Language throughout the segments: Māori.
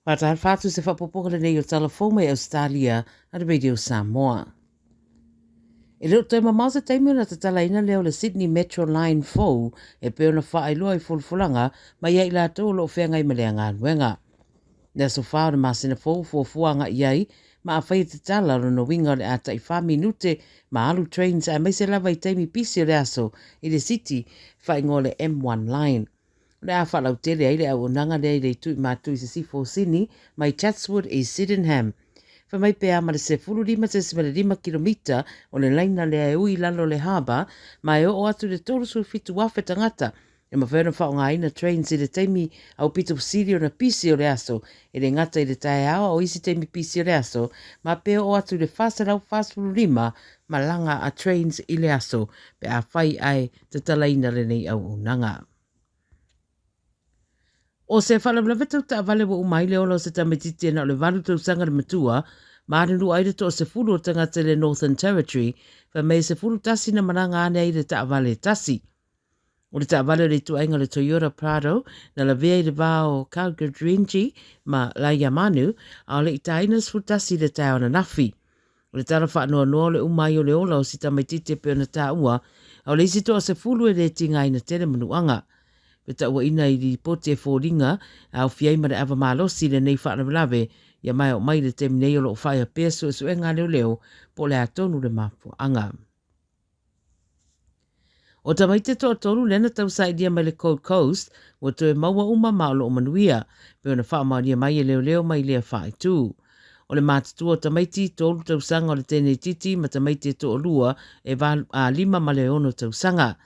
Pata fatu se whapoponga nei o Tala Fou mai Ausetalia a Radio Samoa. E leo toi mamausa taimio na tatala ina leo le Sydney Metro Line Fou e peo na wha ailoa i fulfulanga mai iai la tau lo whenga i malea ngā nuenga. Nea so whao na masina Fou fuafuanga iai ma a whai te tala no winga le ata i 5 minute ma alu trains a mai se lava i taimi pisi o le aso i le city whai ngole M1 line. Le a whalau tele ai le au nanga le i tui mātui se sifo sini mai Chatswood i Sydenham. Fa mai pea ma le se fulu lima se 5 kilomita o le laina le ai ui lalo le haba mai o atu le tolu su fitu wafe tangata e ma whena whao ngā ina trains i le teimi au pito pusiri o na pisi o le aso e le ngata i le tae awa o isi teimi pisi o le aso ma pea o atu le whasarau whasfulu lima ma langa a trains i le aso pe a whai ai te talaina le nei au unanga. O se whalamlawe tau ta vale wa umai le olo se tamatiti na o le valu tau sanga le matua, maarinu aire to o se fulu o tangata le Northern Territory, fa mei se fulu tasi na maranga ane aire ta vale tasi. O le ta vale le tu ainga le Toyota Prado, na la vea i le vao Calgary ma la Yamanu, a le itainas fu tasi le tau na nafi. O le tala wha noa noa le umai o le ola o si tamatiti pe o na ta ua, a le isi to o se fulu e le tinga ina tere manuanga. Peta ua ina i li pote fōringa au fiai mare awa malosi le nei whaanawalawe ia mai o mai le temi nei o lo whaia peso e suenga leo leo po le atonu le mafu anga. O tamaite to atonu lena tau saidia mai le Gold Coast o to e maua uma maolo o manuia pe ona wha maria mai e leo leo mai lea whae tū. O le mātutua o tamaiti tolu tau sanga o le tēnei titi ma tamaite to o lua e lima ma le ono tau sanga.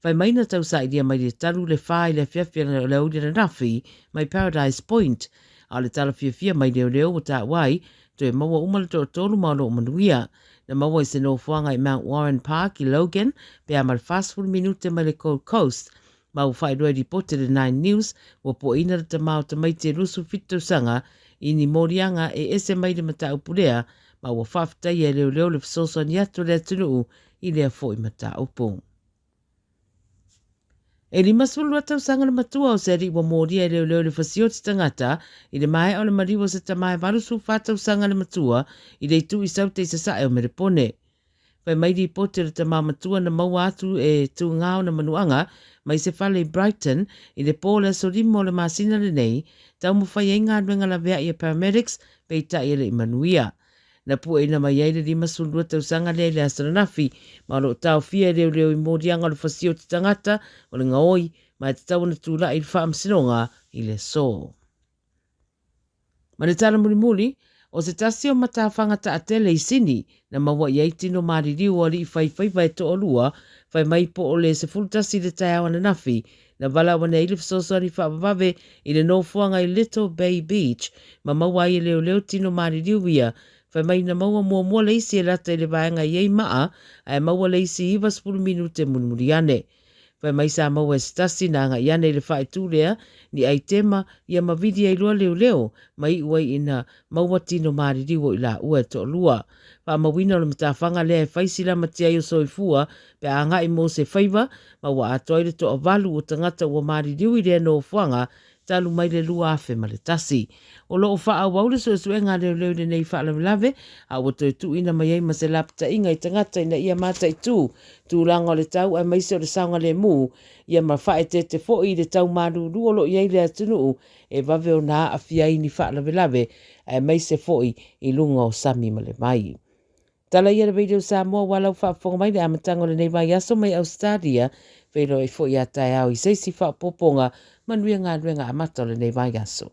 Fai maina tau sa idia mai le talu le whai le fiafia le audi le nafi mai Paradise Point. A le tala fiafia mai leo leo o ta wai to e maua umale to tolu maolo o manuia. Na maua i se no fuanga i Mount Warren Park i Logan pe amal fast food minute mai le Gold Coast. Mau whai roe di pote le 9 News o po ina le tamau tamaite rusu fito sanga i ni morianga e ese mai le mata upulea ma ua whaftai e leo leo le fisoso ni atu le atunuu i lea fo i mata upu. E li masulu atau sanga le matua o se riwa moria leo leo le fasio ti tangata i le mai o le mariwa se tamai valusu fatau sanga le matua i le tu i saute i sasae o merepone. Fai mai di pote le tamai matua na maua atu e tu ngao na manuanga mai se fale i Brighton i le pōle so limo le masina le nei tau mo fai inga nuenga la vea i a paramedics pe i tai le i manuia. Na pua ina mai eile li masulua tau sanga le le astronafi, ma lo tau fia leo leo i morianga le fasio ti tangata o le ngaoi, ma te tau na tūla i wha amsinonga i le so. Ma le tala mulimuli, o se tasio mata whangata a tele i sini, na maua i eitino maririu o li i whai vai to o lua, whai mai po o le se fultasi le tai awana nafi, na wala wana i le fisosari whaapawave i le nofuanga i Little Bay Beach, ma maua i leo leo tino maririu ia, Fai mai na maua mua leisi e lata i le vaenga i ei maa, a e maua leisi iwa 10 minute munmuriane. Fai mai sa maua stasi na anga iane i le whae tūlea, ni ai tema i a mavidi ai lua leo leo, mai uai ina maua tino maririwo i la ua to lua. Fa mawina o le matawhanga lea e whaisila matia i o soifua, pe a ngai mo se whaiva, maua a toile to a walu o tangata ua maririwo i lea no fuanga, talu mai le lua afe ma le tasi. O loo wha waule so e ngā leo leo le nei wha lawe, a o to tu ina mai ei ma se lapta inga i tangata ina ia mata i tū langa o le tau ai maise o le saunga le mū, ia ma wha e te fo i le tau maruru o lo iei le atunu e vave o nā a fia ini wha lawe, ai maise fo i lunga o sami ma le mai. Tala ia le video Samoa walau wha fonga mai le amatango le nei mai aso mai Ausetalia, Whelo e fo i a tai au i seisi wha poponga manuia ngā ruenga amata le nei vai aso.